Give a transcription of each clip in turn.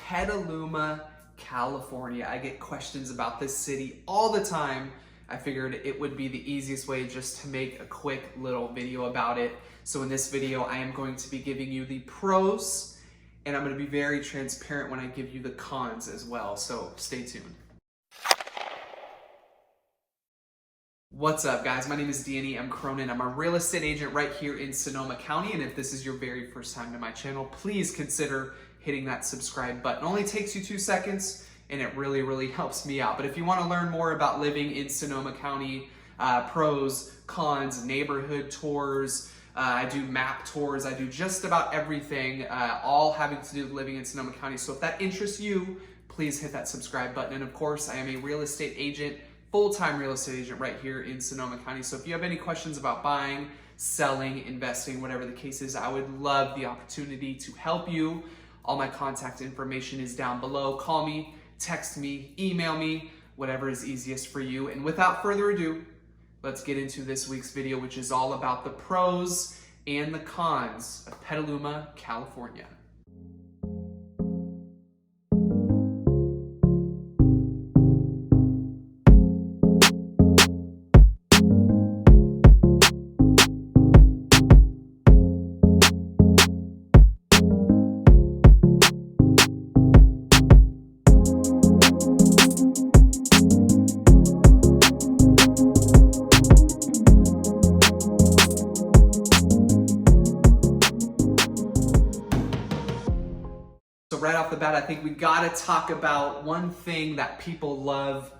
Petaluma, California. I get questions about this city all the time. I figured it would be the easiest way just to make a quick little video about it. So in this video, I am going to be giving you the pros, and I'm going to be very transparent when I give you the cons as well. So stay tuned. What's up, guys? My name is Danny. I'm Cronin. I'm a real estate agent right here in Sonoma County. And if this is your very first time to my channel, please consider hitting that subscribe button. It only takes you 2 seconds, and it really helps me out. But if you want to learn more about living in Sonoma County, pros, cons, neighborhood tours, I do map tours, I do just about everything, all having to do with living in Sonoma County. So if that interests you, please hit that subscribe button. And of course, I am a real estate agent, full-time real estate agent right here in Sonoma County. So if you have any questions about buying, selling, investing, whatever the case is, I would love the opportunity to help you. All my contact information is down below. Call me, text me, email me, whatever is easiest for you. And without further ado, let's get into this week's video, which is all about the pros and the cons of Petaluma, California. Right off the bat, I think we gotta talk about one thing that people love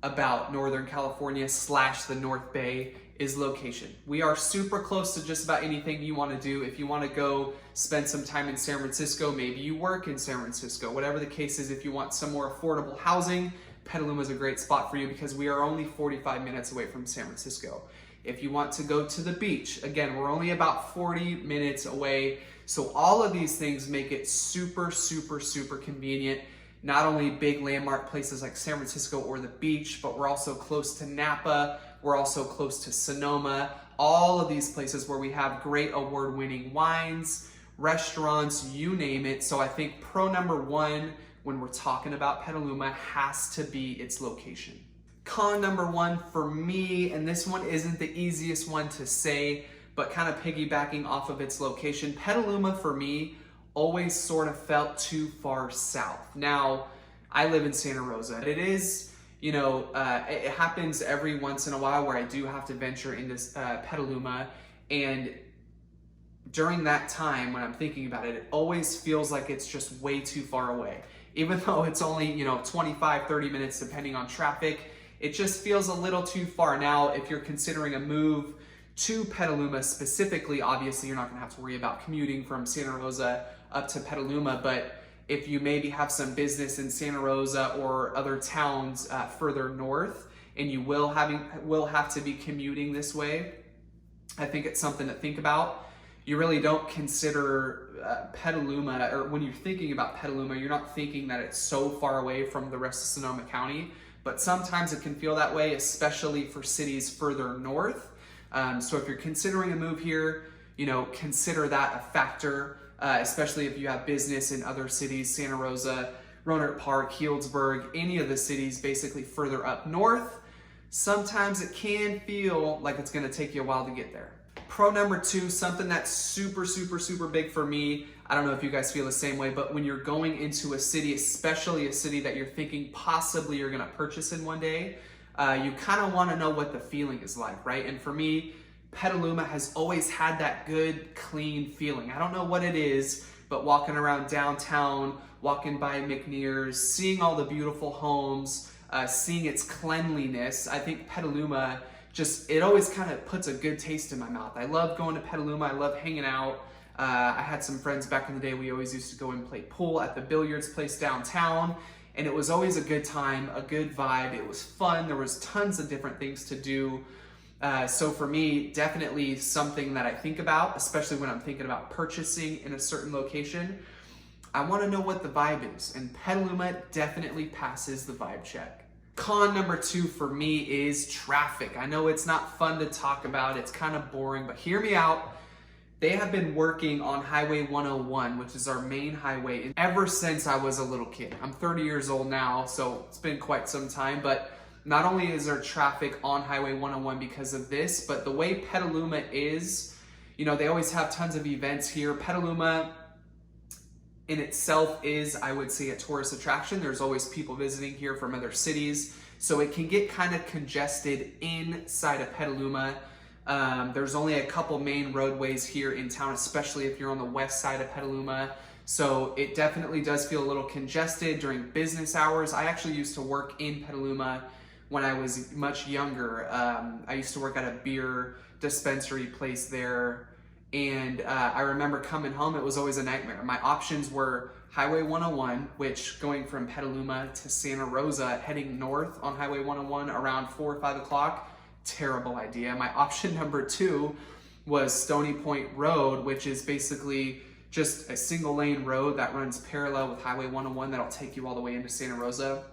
about Northern California / the North Bay is location. We are super close to just about anything you wanna do. If you wanna go spend some time in San Francisco, maybe you work in San Francisco, whatever the case is, if you want some more affordable housing, Petaluma is a great spot for you because we are only 45 minutes away from San Francisco. If you want to go to the beach, again, we're only about 40 minutes away. So all of these things make it super convenient. Not only big landmark places like San Francisco or the beach, but we're also close to Napa. We're also close to Sonoma. All of these places where we have great award-winning wines, restaurants, you name it. So I think pro number one when we're talking about Petaluma has to be its location. Con number one for me, and this one isn't the easiest one to say, but kind of piggybacking off of its location, Petaluma for me always sort of felt too far south. Now, I live in Santa Rosa. It is, you know, it happens every once in a while where I do have to venture into Petaluma, and during that time when I'm thinking about it, it always feels like it's just way too far away. Even though it's only, you know, 25, 30 minutes depending on traffic, it just feels a little too far. Now, if you're considering a move to Petaluma specifically, obviously you're not gonna have to worry about commuting from Santa Rosa up to Petaluma, but if you maybe have some business in Santa Rosa or other towns further north, and you will have to be commuting this way, I think it's something to think about. You really don't consider Petaluma, or when you're thinking about Petaluma, you're not thinking that it's so far away from the rest of Sonoma County, but sometimes it can feel that way, especially for cities further north. So if you're considering a move here, you know, consider that a factor, especially if you have business in other cities, Santa Rosa, Roanoke Park, Healdsburg, any of the cities basically further up north. Sometimes it can feel like it's gonna take you a while to get there. Pro number two, something that's super big for me. I don't know if you guys feel the same way, but when you're going into a city, especially a city that you're thinking possibly you're gonna purchase in one day, you kind of want to know what the feeling is like, right? And for me, Petaluma has always had that good, clean feeling. I don't know what it is, but walking around downtown, walking by McNear's, seeing all the beautiful homes, seeing its cleanliness, I think Petaluma it always kind of puts a good taste in my mouth. I love going to Petaluma. I love hanging out. I had some friends back in the day. We always used to go and play pool at the billiards place downtown. And it was always a good time, a good vibe. It was fun. There was tons of different things to do. So for me, definitely something that I think about, especially when I'm thinking about purchasing in a certain location. I want to know what the vibe is, and Petaluma definitely passes the vibe check. Con number two for me is traffic. I know it's not fun to talk about. It's kind of boring, but hear me out. They have been working on Highway 101, which is our main highway, ever since I was a little kid. I'm 30 years old now, so it's been quite some time, but not only is there traffic on Highway 101 because of this, but the way Petaluma is, you know, they always have tons of events here. Petaluma in itself is, I would say, a tourist attraction. There's always people visiting here from other cities, so it can get kind of congested inside of Petaluma. There's only a couple main roadways here in town, especially if you're on the west side of Petaluma. So it definitely does feel a little congested during business hours. I actually used to work in Petaluma when I was much younger. I used to work at a beer dispensary place there. And I remember coming home, it was always a nightmare. My options were Highway 101, which going from Petaluma to Santa Rosa, heading north on Highway 101 around 4 or 5 o'clock. Terrible idea. My option number 2 was Stony Point Road, which is basically just a single lane road that runs parallel with Highway 101 that'll take you all the way into Santa Rosa.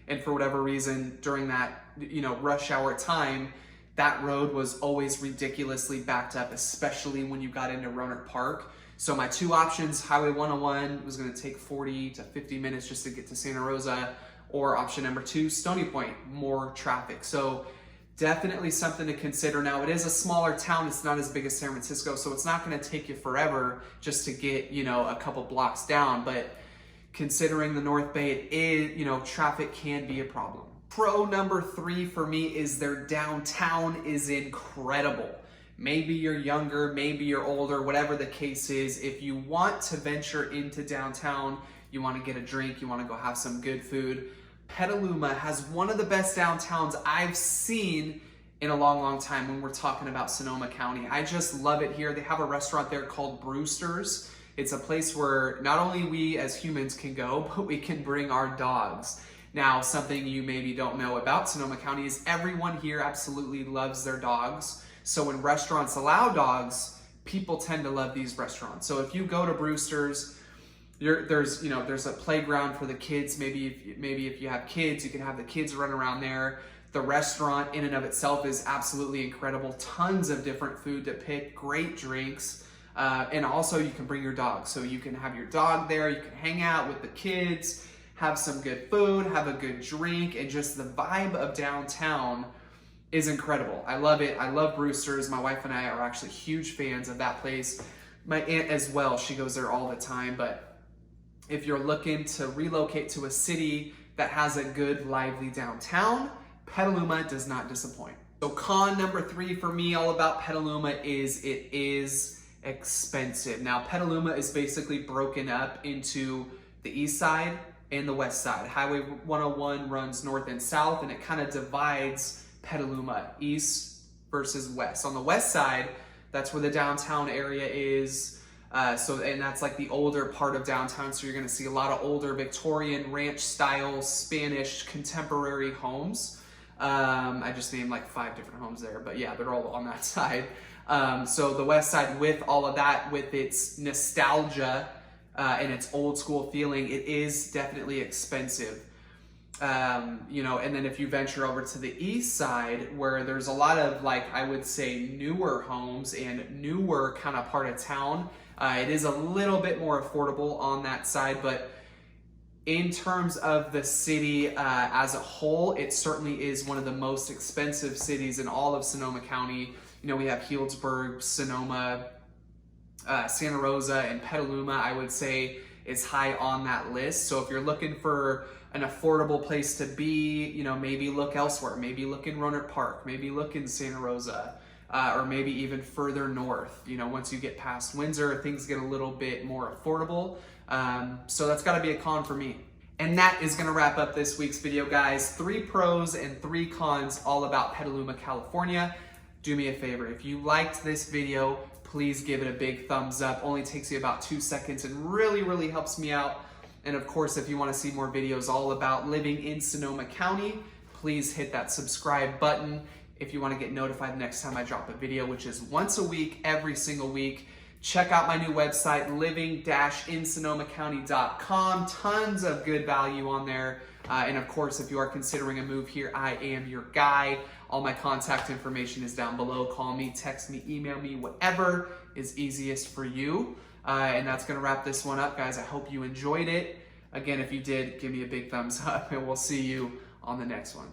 And for whatever reason, during that, you know, rush hour time, that road was always ridiculously backed up, especially when you got into Roanoke Park. So my 2 options, Highway 101 was going to take 40 to 50 minutes just to get to Santa Rosa, or option number 2, Stony Point, more traffic. So definitely something to consider. Now, it is a smaller town. It's not as big as San Francisco, so it's not going to take you forever just to get, you know, a couple blocks down. But considering the North Bay, it is, you know, traffic can be a problem. Pro number 3 for me is their downtown is incredible. Maybe you're younger, maybe you're older, whatever the case is. If you want to venture into downtown, you want to get a drink, you want to go have some good food, Petaluma has one of the best downtowns I've seen in a long, long time when we're talking about Sonoma County. I just love it here. They have a restaurant there called Brewster's. It's a place where not only we as humans can go, but we can bring our dogs. Now, something you maybe don't know about Sonoma County is everyone here absolutely loves their dogs. So when restaurants allow dogs, people tend to love these restaurants. So if you go to Brewster's, there's a playground for the kids. Maybe if you have kids, you can have the kids run around there. The restaurant in and of itself is absolutely incredible. Tons of different food to pick, great drinks, and also you can bring your dog. So you can have your dog there, you can hang out with the kids, have some good food, have a good drink, and just the vibe of downtown is incredible. I love it. I love Brewster's. My wife and I are actually huge fans of that place. My aunt as well, she goes there all the time. But if you're looking to relocate to a city that has a good, lively downtown, Petaluma does not disappoint. So con number 3 for me all about Petaluma is it is expensive. Now, Petaluma is basically broken up into the east side and the west side. Highway 101 runs north and south, and it kind of divides Petaluma, east versus west. On the west side, that's where the downtown area is. And that's like the older part of downtown. So you're going to see a lot of older Victorian ranch style, Spanish contemporary homes. I just named like 5 different homes there, but yeah, they're all on that side. So the west side, with all of that, with its nostalgia and its old school feeling, it is definitely expensive. And then if you venture over to the east side, where there's a lot of, like, I would say newer homes and newer kind of part of town, it is a little bit more affordable on that side. But in terms of the city as a whole, it certainly is one of the most expensive cities in all of Sonoma County. You know, we have Healdsburg, Sonoma, Santa Rosa, and Petaluma, I would say, is high on that list. So if you're looking for an affordable place to be, you know, maybe look elsewhere. Maybe look in Roanoke Park, maybe look in Santa Rosa, or maybe even further north. You know, once you get past Windsor, things get a little bit more affordable. So that's gotta be a con for me. And that is gonna wrap up this week's video, guys. 3 pros and 3 cons all about Petaluma, California. Do me a favor, if you liked this video, please give it a big thumbs up. Only takes you about 2 seconds and really, really helps me out. And of course, if you want to see more videos all about living in Sonoma County, please hit that subscribe button if you want to get notified the next time I drop a video, which is once a week, every single week. Check out my new website, living-insonomacounty.com. Tons of good value on there. And of course, if you are considering a move here, I am your guy. All my contact information is down below. Call me, text me, email me, whatever is easiest for you. And that's gonna wrap this one up, guys. I hope you enjoyed it. Again, if you did, give me a big thumbs up, and we'll see you on the next one.